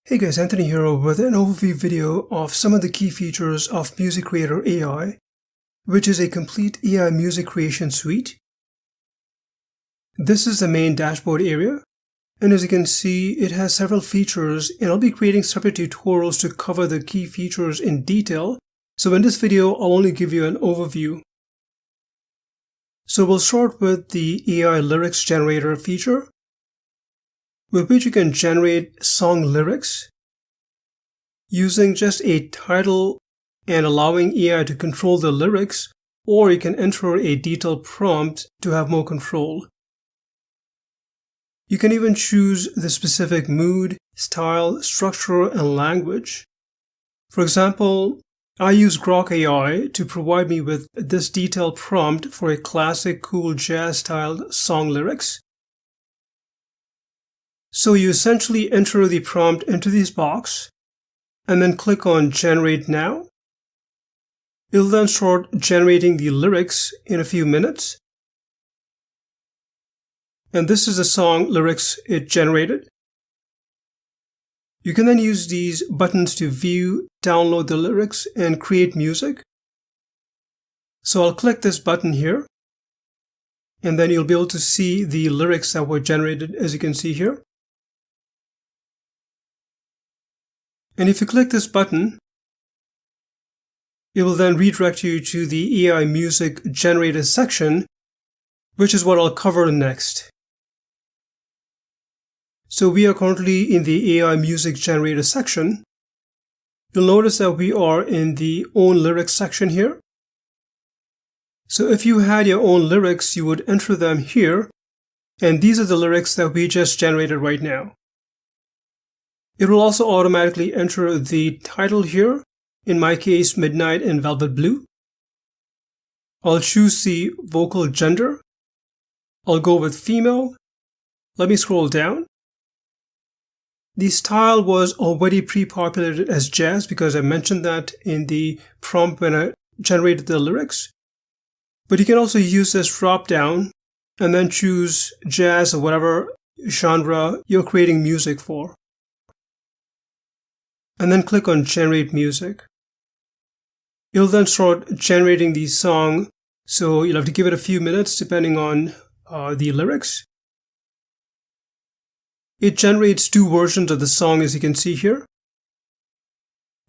Hey guys, Anthony here with an overview video of some of the key features of MusicCreator AI, which is a complete AI music creation suite. This is the main dashboard area, and as you can see, it has several features, and I'll be creating separate tutorials to cover the key features in detail. So in this video, I'll only give you an overview. So we'll start with the AI lyrics generator feature, with which you can generate song lyrics using just a title and allowing AI to control the lyrics, or you can enter a detailed prompt to have more control. You can even choose the specific mood, style, structure, and language. For example, I use Grok AI to provide me with this detailed prompt for a classic cool jazz-styled song lyrics. So you essentially enter the prompt into this box and then click on Generate Now. It'll then start generating the lyrics in a few minutes. And this is the song lyrics it generated. You can then use these buttons to view, download the lyrics, and create music. So I'll click this button here, and then you'll be able to see the lyrics that were generated, as you can see here. And if you click this button, it will then redirect you to the AI Music Generator section, which is what I'll cover next. So we are currently in the AI Music Generator section. You'll notice that we are in the Own Lyrics section here. So if you had your own lyrics, you would enter them here, and these are the lyrics that we just generated right now. It will also automatically enter the title here, in my case, Midnight in Velvet Blue. I'll choose the vocal gender. I'll go with female. Let me scroll down. The style was already pre-populated as jazz because I mentioned that in the prompt when I generated the lyrics. But you can also use this drop down and then choose jazz or whatever genre you're creating music for. And then click on Generate Music. It'll then start generating the song, so you'll have to give it a few minutes depending on the lyrics. It generates two versions of the song, as you can see here.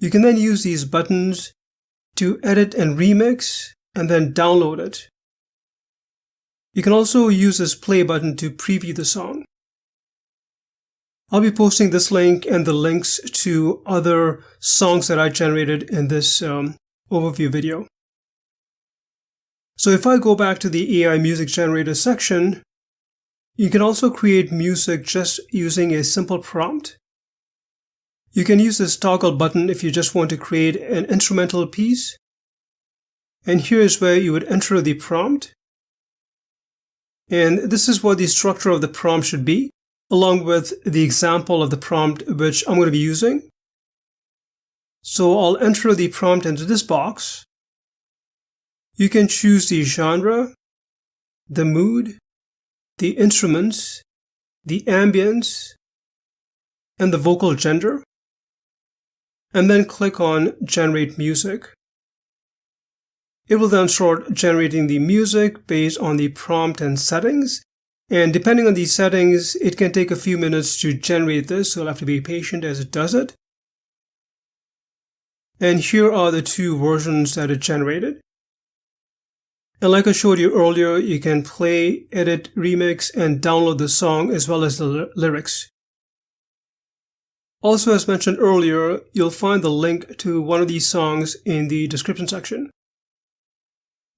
You can then use these buttons to edit and remix and then download it. You can also use this play button to preview the song. I'll be posting this link and the links to other songs that I generated in this overview video. So if I go back to the AI Music Generator section, you can also create music just using a simple prompt. You can use this toggle button if you just want to create an instrumental piece. And here is where you would enter the prompt. And this is what the structure of the prompt should be, along with the example of the prompt which I'm going to be using. So I'll enter the prompt into this box. You can choose the genre, the mood, the instruments, the ambience, and the vocal gender, and then click on Generate Music. It will then start generating the music based on the prompt and settings. And depending on these settings, it can take a few minutes to generate this, so you'll have to be patient as it does it. And here are the two versions that it generated. And like I showed you earlier, you can play, edit, remix, and download the song as well as the lyrics. Also, as mentioned earlier, you'll find the link to one of these songs in the description section.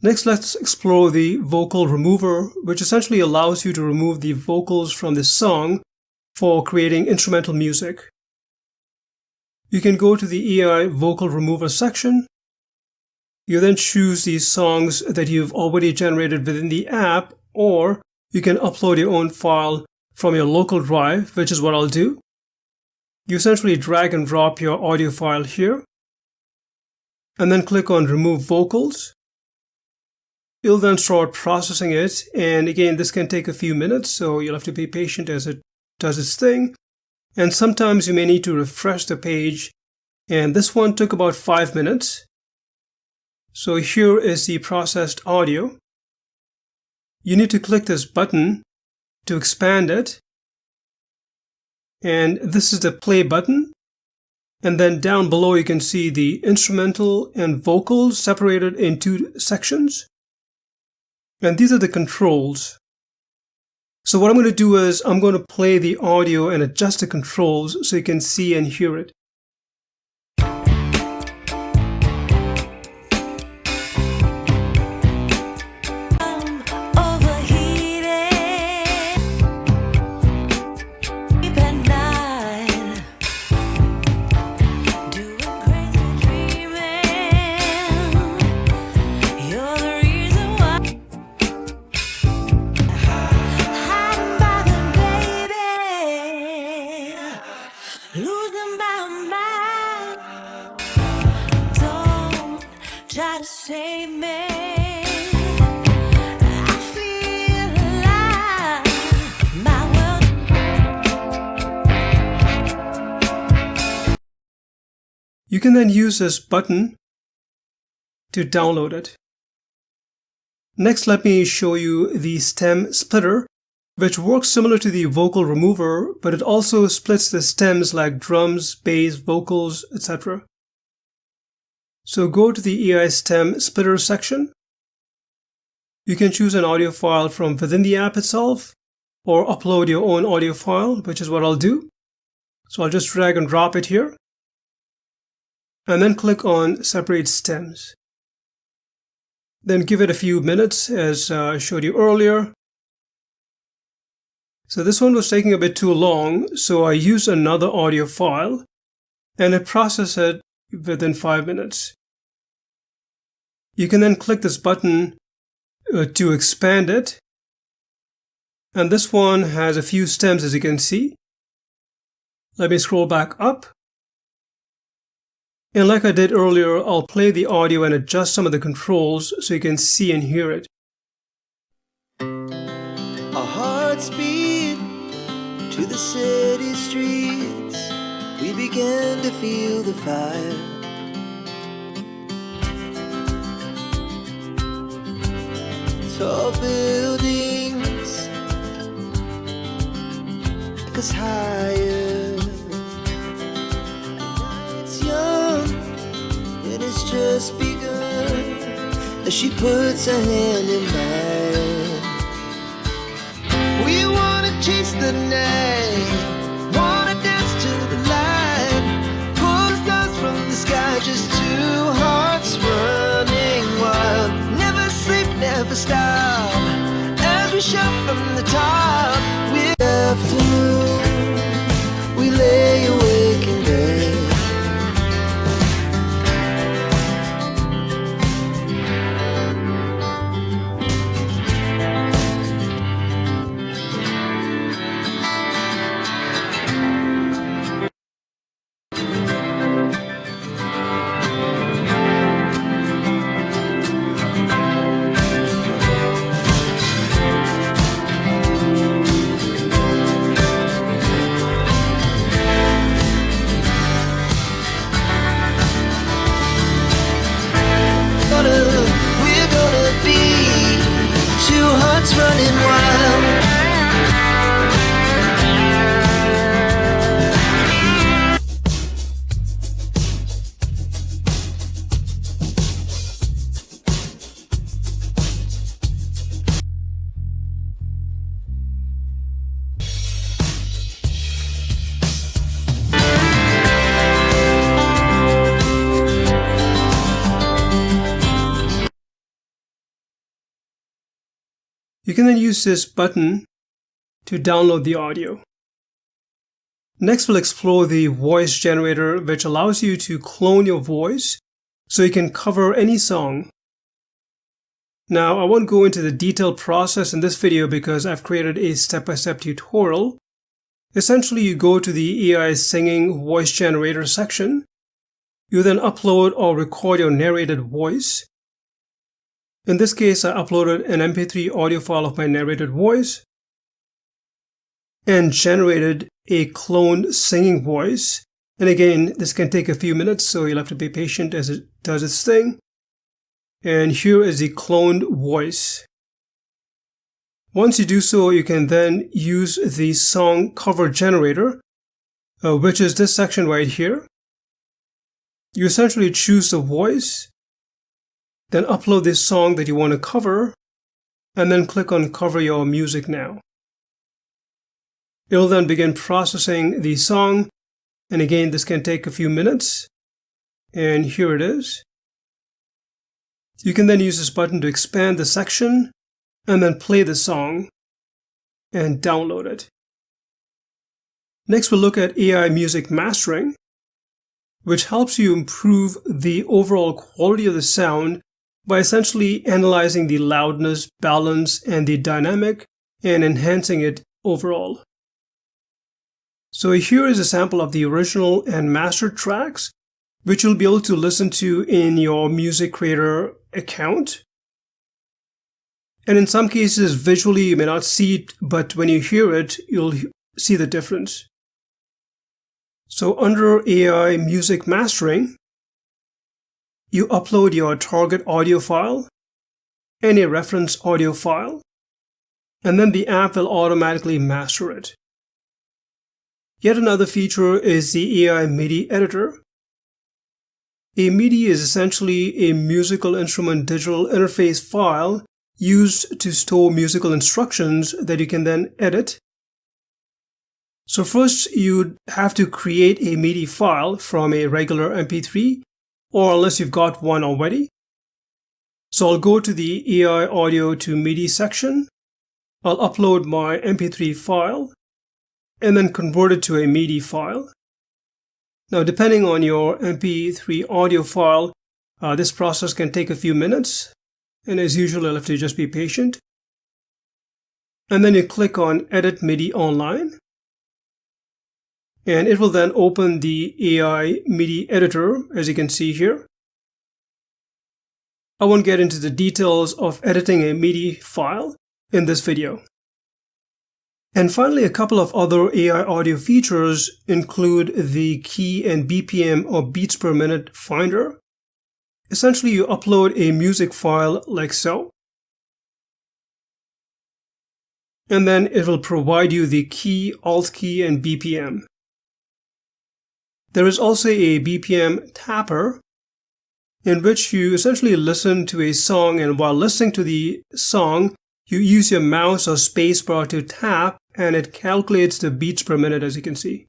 Next, let's explore the vocal remover, which essentially allows you to remove the vocals from the song for creating instrumental music. You can go to the AI vocal remover section. You then choose these songs that you've already generated within the app, or you can upload your own file from your local drive, which is what I'll do. You essentially drag and drop your audio file here, and then click on Remove Vocals. It'll then start processing it, and again, this can take a few minutes, so you'll have to be patient as it does its thing. And sometimes you may need to refresh the page, and this one took about 5 minutes. So here is the processed audio. You need to click this button to expand it, and this is the play button. And then down below you can see the instrumental and vocals separated in 2 sections. And these are the controls. So what I'm going to do is I'm going to play the audio and adjust the controls so you can see and hear it. Try to save me. I feel alive. My world. You can then use this button to download it. Next, let me show you the stem splitter, which works similar to the vocal remover, but it also splits the stems like drums, bass, vocals, etc. So go to the AI stem splitter section. You can choose an audio file from within the app itself or upload your own audio file, which is what I'll do. So I'll just drag and drop it here and then click on separate stems. Then give it a few minutes as I showed you earlier. So this one was taking a bit too long, so I used another audio file and it processed it within 5 minutes. You can then click this button to expand it. And this one has a few stems, as you can see. Let me scroll back up. And like I did earlier, I'll play the audio and adjust some of the controls so you can see and hear it. Our hearts beat to the city streets. We began to feel the fire. Tall buildings take us higher. It's young and it's just begun as she puts her hand in mine. We wanna chase the night, wanna dance to the light, pull the stars from the sky, just 2 hearts running wild. Never sleep, never stop, as we shout from the top. We afternoon, we lay awake in bed. We're gonna be 2 hearts running wild. You can then use this button to download the audio. Next, we'll explore the voice generator, which allows you to clone your voice so you can cover any song. Now, I won't go into the detailed process in this video because I've created a step-by-step tutorial. Essentially, you go to the AI Singing Voice Generator section. You then upload or record your narrated voice. In this case, I uploaded an MP3 audio file of my narrated voice. and generated a cloned singing voice. And again, this can take a few minutes, so you'll have to be patient as it does its thing. And here is the cloned voice. Once you do so, you can then use the song cover generator, which is this section right here. You essentially choose the voice, then upload this song that you want to cover, and then click on Cover Your Music Now. It will then begin processing the song, and again, this can take a few minutes. And here it is. You can then use this button to expand the section, and then play the song, and download it. Next, we'll look at AI music mastering, which helps you improve the overall quality of the sound by essentially analyzing the loudness, balance, and the dynamic, and enhancing it overall. So here is a sample of the original and mastered tracks, which you'll be able to listen to in your MusicCreator account. And in some cases, visually you may not see it, but when you hear it, you'll see the difference. So under AI music mastering, you upload your target audio file and a reference audio file, and then the app will automatically master it. Yet another feature is the AI MIDI Editor. A MIDI is essentially a musical instrument digital interface file used to store musical instructions that you can then edit. So first, you'd have to create a MIDI file from a regular MP3, or unless you've got one already. So I'll go to the AI Audio to MIDI section. I'll upload my MP3 file, and then convert it to a MIDI file. Now, depending on your MP3 audio file, this process can take a few minutes, and as usual, you'll have to just be patient. And then you click on Edit MIDI Online, and it will then open the AI MIDI Editor, as you can see here. I won't get into the details of editing a MIDI file in this video. And finally, a couple of other AI audio features include the key and BPM or beats per minute finder. Essentially, you upload a music file like so, and then it will provide you the key, alt key, and BPM. There is also a BPM tapper, in which you essentially listen to a song, and while listening to the song, you use your mouse or spacebar to tap, and it calculates the beats per minute, as you can see.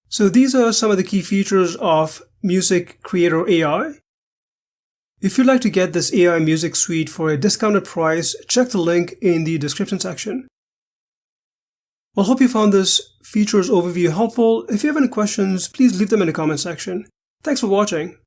So these are some of the key features of MusicCreator AI. If you'd like to get this AI music suite for a discounted price, check the link in the description section. Well, hope you found this features overview helpful. If you have any questions, please leave them in the comment section. Thanks for watching.